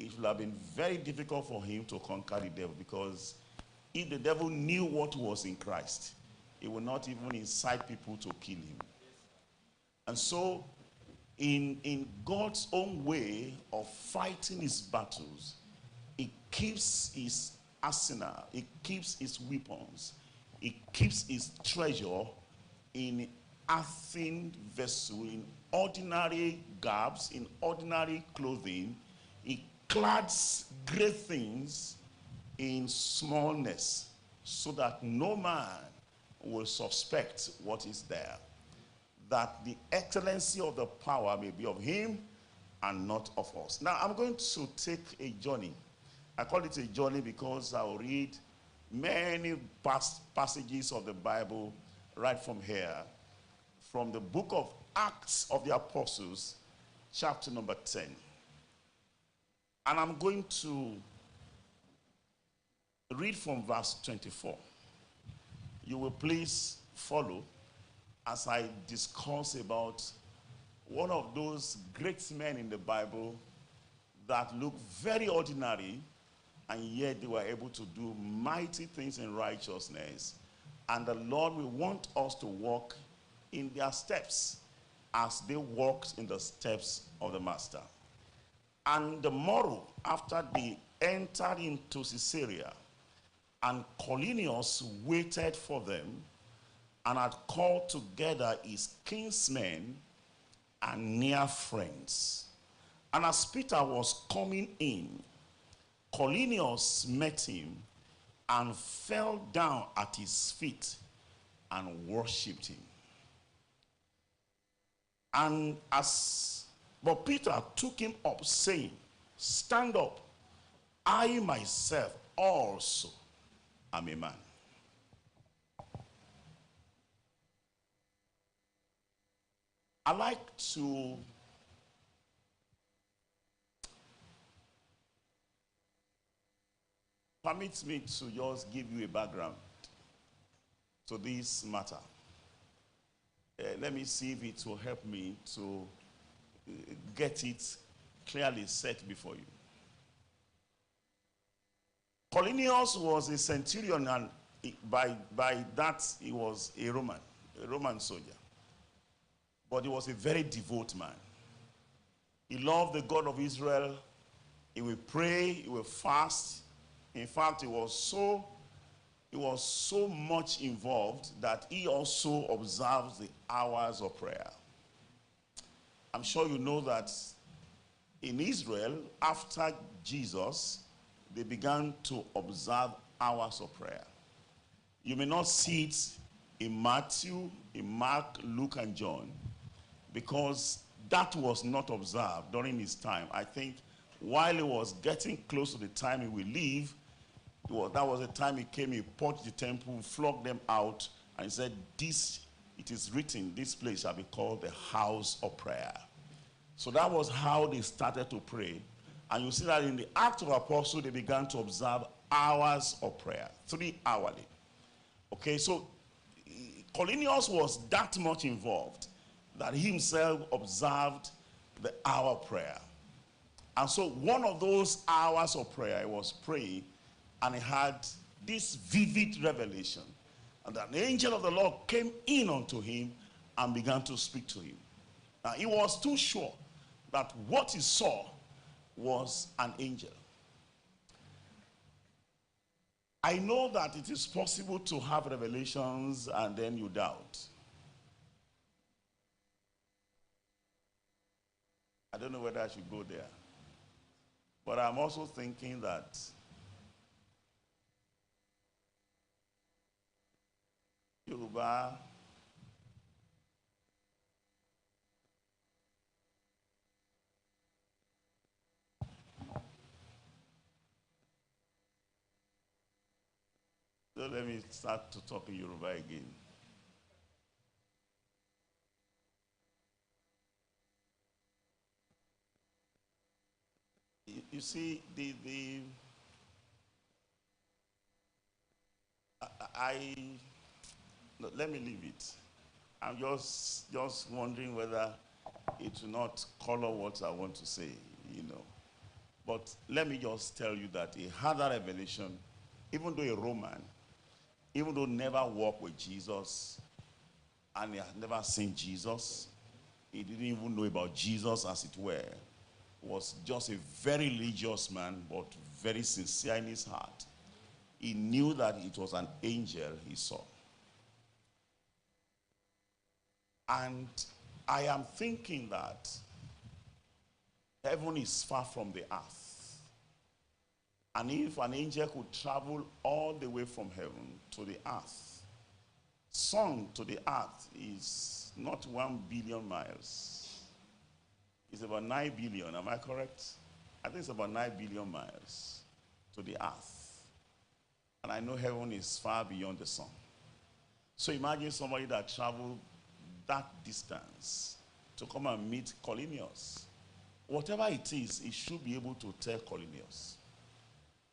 it would have been very difficult for him to conquer the devil, because if the devil knew what was in Christ, he would not even incite people to kill him. And so, in God's own way of fighting his battles, he keeps his arsenal, he keeps his weapons, he keeps his treasure in earthen vessel, in ordinary garbs, in ordinary clothing. He clads great things in smallness, so that no man will suspect what is there, that the excellency of the power may be of him and not of us. Now I'm going to take a journey. I call it a journey because I will read many passages of the Bible right from here, from the book of Acts of the Apostles, chapter number 10. And I'm going to read from verse 24. You will please follow as I discuss about one of those great men in the Bible that look very ordinary, and yet they were able to do mighty things in righteousness. And the Lord will want us to walk in their steps as they walked in the steps of the Master. And the morrow, after they entered into Caesarea, and Cornelius waited for them, and had called together his kinsmen and near friends. And as Peter was coming in, Cornelius met him and fell down at his feet and worshipped him. But Peter took him up, saying, "Stand up, I myself also am a man." I like to permit me to just give you a background to this matter. Let me see if it will help me to get it clearly set before you. Cornelius was a centurion, and by that he was a Roman soldier. But he was a very devout man. He loved the God of Israel. He would pray, he would fast. In fact, he was so much involved that he also observes the hours of prayer. I'm sure you know that in Israel, after Jesus, they began to observe hours of prayer. You may not see it in Matthew, in Mark, Luke, and John, because that was not observed during his time. I think while he was getting close to the time he will leave, that was the time he came, he purged the temple, flogged them out, and he said, it is written, this place shall be called the house of prayer. So that was how they started to pray. And you see that in the Acts of Apostles, they began to observe hours of prayer, 3 hourly. Okay, so Cornelius was that much involved that he himself observed the hour of prayer. And so one of those hours of prayer, he was praying, and he had this vivid revelation. And an angel of the Lord came in unto him and began to speak to him. Now, he was too sure that what he saw was an angel. I know that it is possible to have revelations and then you doubt. I don't know whether I should go there. But I'm also thinking that Yoruba so let me start to talk in Yoruba again. You see, let me leave it. I'm just wondering whether it will not color what I want to say, you know. But let me just tell you that he had that revelation, even though a Roman, even though never walked with Jesus, and he had never seen Jesus, he didn't even know about Jesus as it were, was just a very religious man, but very sincere in his heart. He knew that it was an angel he saw. And I am thinking that heaven is far from the earth. And if an angel could travel all the way from heaven to the earth, sun to the earth is not 1 billion miles. It's about 9 billion, am I correct? I think it's about 9 billion miles to the earth. And I know heaven is far beyond the sun. So imagine somebody that traveled that distance to come and meet Cornelius. Whatever it is, he should be able to tell Cornelius.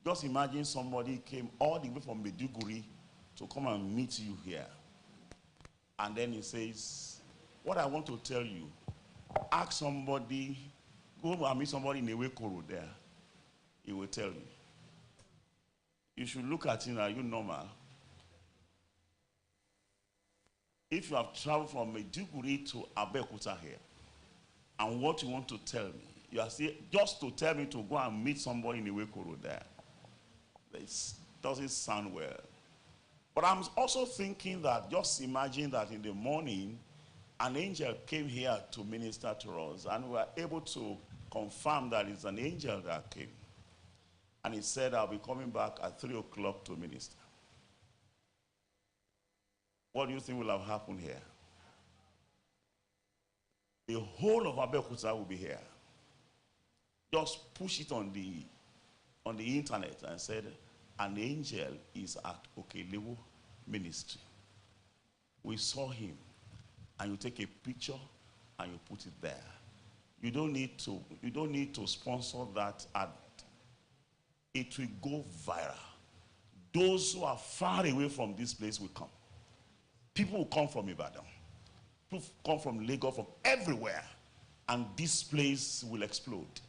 Just imagine somebody came all the way from Maiduguri to come and meet you here. And then he says, what I want to tell you, ask somebody, go and meet somebody in Ewekoro there. He will tell you. You should look at him, are you normal? If you have traveled from Maiduguri to Abeokuta here, and what you want to tell me, you are saying, just to tell me to go and meet somebody in Ewekoro there. It doesn't sound well. But I'm also thinking that, just imagine that in the morning, an angel came here to minister to us, and we were able to confirm that it's an angel that came. And he said, I'll be coming back at 3 o'clock to minister. What do you think will have happened here? The whole of Abeokuta will be here. Just push it on the internet and said, an angel is at Okelewo Ministry. We saw him. And you take a picture and you put it there. You don't need to sponsor that ad. It will go viral. Those who are far away from this place will come. People will come from Ibadan. People come from Lagos, from everywhere. And this place will explode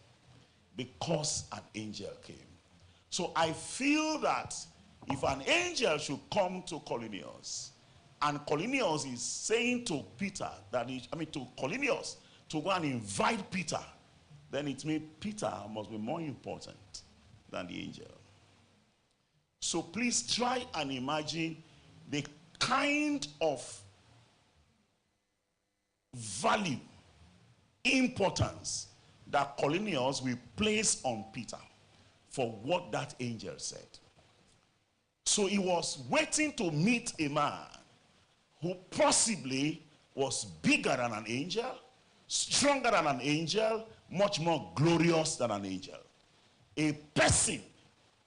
because an angel came. So I feel that if an angel should come to Cornelius, and Cornelius is saying to Peter, to Cornelius, to go and invite Peter, then it means Peter must be more important than the angel. So please try and imagine the kind of value, importance that Cornelius will place on Peter for what that angel said. So he was waiting to meet a man who possibly was bigger than an angel, stronger than an angel, much more glorious than an angel. A person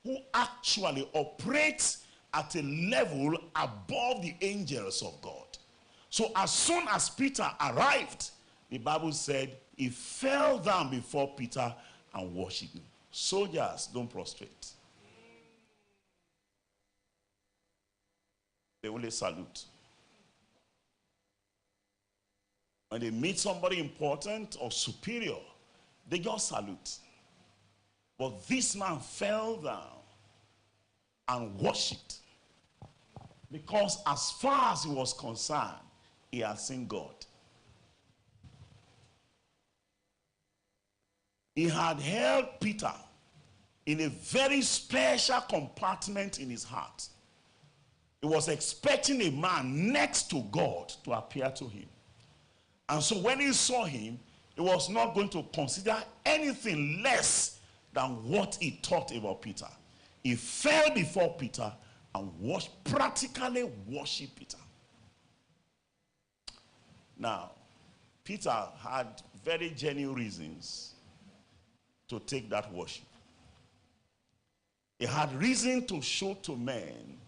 who actually operates at a level above the angels of God. So as soon as Peter arrived, the Bible said he fell down before Peter and worshiped him. Soldiers don't prostrate. They only salute. When they meet somebody important or superior, they just salute. But this man fell down and worshipped, because as far as he was concerned, he had seen God. He had held Peter in a very special compartment in his heart. He was expecting a man next to God to appear to him. And so when he saw him, he was not going to consider anything less than what he thought about Peter. He fell before Peter and practically worshiped Peter. Now, Peter had very genuine reasons to take that worship. He had reason to show to men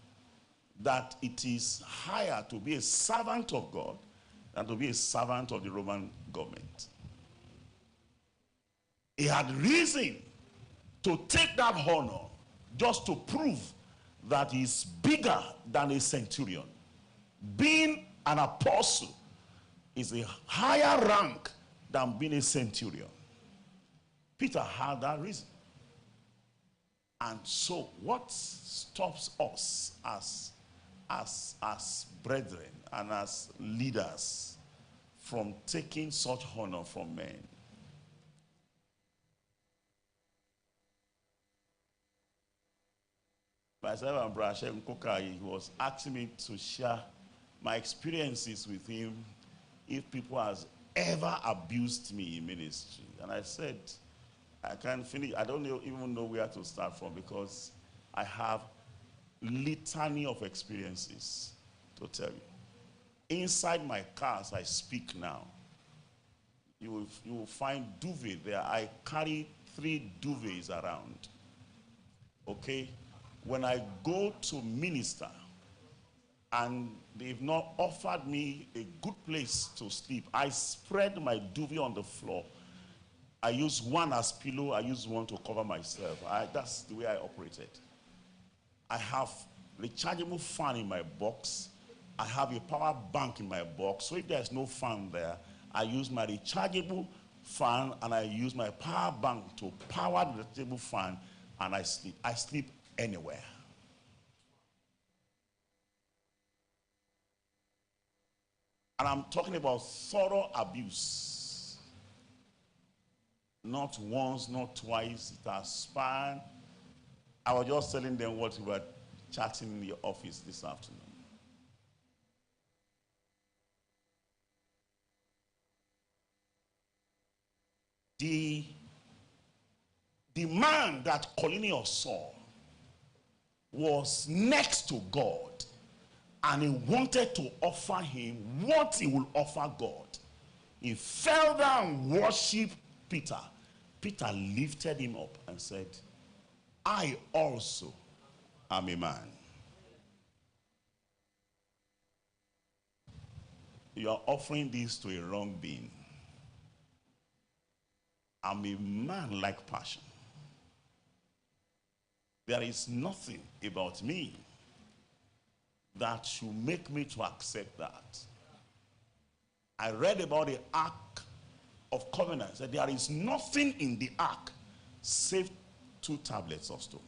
that it is higher to be a servant of God than to be a servant of the Roman government. He had reason to take that honor just to prove that he's bigger than a centurion. Being an apostle is a higher rank than being a centurion. Peter had that reason. And so what stops us as brethren and as leaders from taking such honor from men? Myself and Brother Shem Koka, he was asking me to share my experiences with him if people has ever abused me in ministry. And I said, I can't finish. I don't even know where to start from, because I have litany of experiences to tell you. Inside my car, as I speak now, you will find duvet there. I carry 3 duvets around. Okay? When I go to minister and they've not offered me a good place to sleep, I spread my duvet on the floor. I use one as pillow, I use one to cover myself. That's the way I operated. I have rechargeable fan in my box. I have a power bank in my box. So if there's no fan there, I use my rechargeable fan and I use my power bank to power the rechargeable fan, and I sleep. I sleep anywhere. And I'm talking about thorough abuse. Not once, not twice. It has spanned. I was just telling them what we were chatting in the office this afternoon. The man that Cornelius saw was next to God, and he wanted to offer him what he would offer God. He fell down and worshiped Peter. Peter lifted him up and said, I also am a man. You are offering this to a wrong being. I'm a man like passion. There is nothing about me that should make me to accept that. I read about the Ark of Covenant, that there is nothing in the Ark save 2 tablets of stone.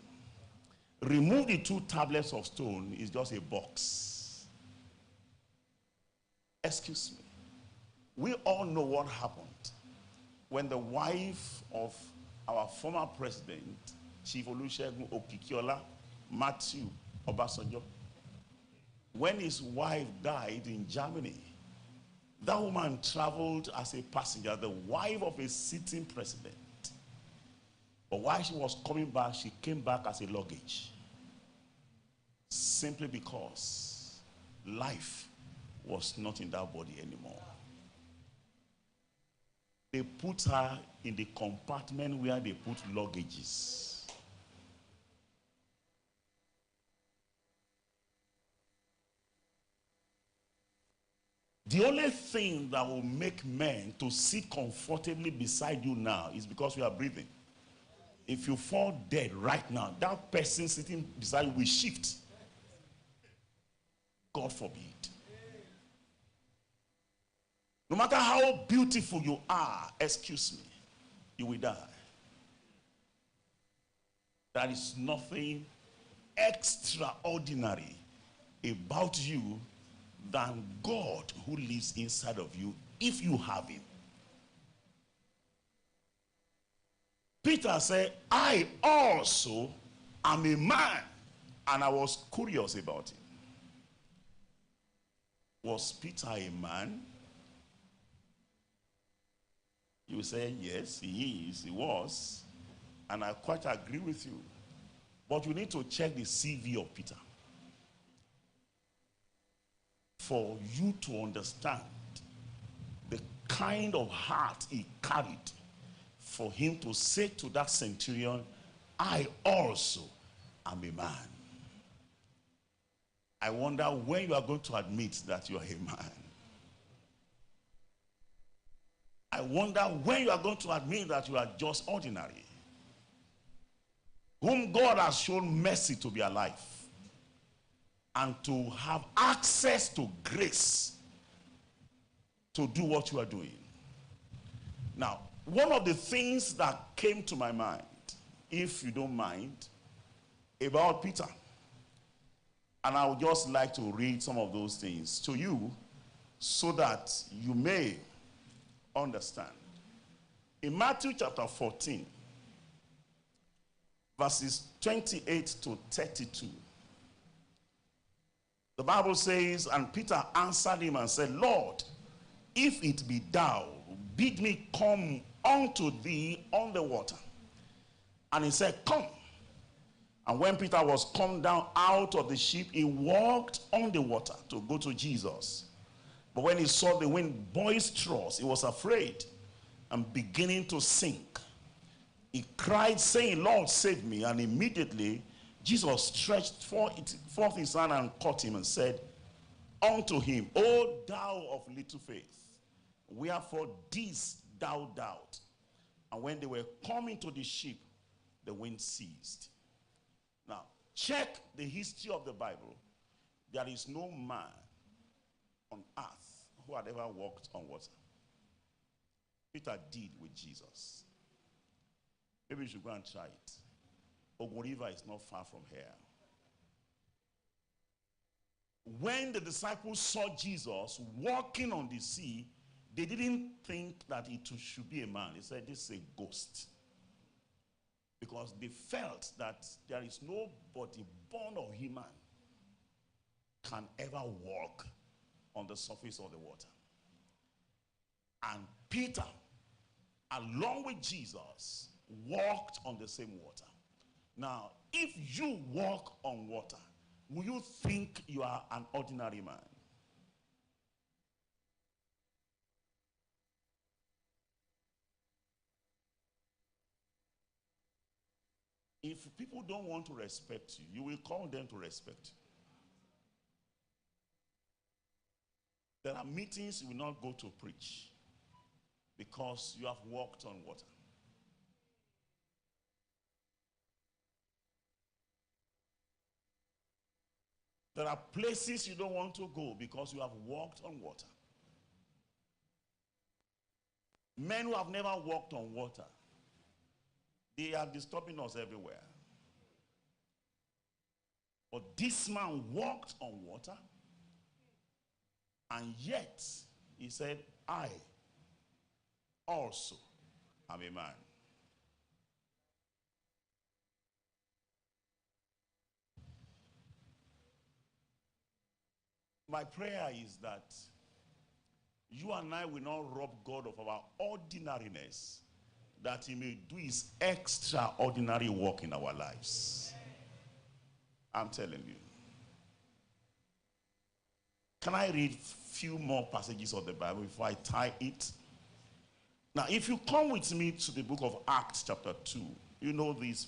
Remove the 2 tablets of stone, is just a box. Excuse me. We all know what happened when the wife of our former president, Chief Olusegun Okikiola Matthew Obasanjo, when his wife died in Germany, that woman traveled as a passenger, the wife of a sitting president. But while she was coming back, she came back as a luggage. Simply because life was not in that body anymore. They put her in the compartment where they put luggages. The only thing that will make men to sit comfortably beside you now is because you are breathing. If you fall dead right now, that person sitting beside you will shift. God forbid. No matter how beautiful you are, excuse me, you will die. There is nothing extraordinary about you than God who lives inside of you if you have him. Peter said, I also am a man. And I was curious about him. Was Peter a man? You say, yes, he is, he was. And I quite agree with you. But you need to check the CV of Peter for you to understand the kind of heart he carried for him to say to that centurion, I also am a man. I wonder when you are going to admit that you are a man. I wonder when you are going to admit that you are just ordinary, whom God has shown mercy to be alive and to have access to grace to do what you are doing. Now, one of the things that came to my mind, if you don't mind, about Peter. And I would just like to read some of those things to you so that you may understand. In Matthew chapter 14, verses 28 to 32, the Bible says, and Peter answered him and said, Lord, if it be thou, bid me come unto thee on the water. And he said, come. And when Peter was come down out of the ship, he walked on the water to go to Jesus. But when he saw the wind boisterous, he was afraid and beginning to sink. He cried, saying, Lord, save me. And immediately Jesus stretched forth his hand and caught him and said unto him, O thou of little faith, wherefore didst thou doubt? And when they were coming to the ship, the wind ceased. Now, check the history of the Bible. There is no man on earth who had ever walked on water. Peter did with Jesus. Maybe you should go and try it. Ogun River is not far from here. When the disciples saw Jesus walking on the sea, they didn't think that it should be a man. They said, this is a ghost. Because they felt that there is nobody born of human can ever walk on the surface of the water. And Peter, along with Jesus, walked on the same water. Now, if you walk on water, will you think you are an ordinary man? If people don't want to respect you, you will call them to respect you. There are meetings you will not go to preach because you have walked on water. There are places you don't want to go because you have walked on water. Men who have never walked on water, they are disturbing us everywhere. But this man walked on water, and yet he said, I also am a man. My prayer is that you and I will not rob God of our ordinariness, that he may do his extraordinary work in our lives. I'm telling you. Can I read few more passages of the Bible before I tie it? Now, if you come with me to the book of Acts chapter 2, you know this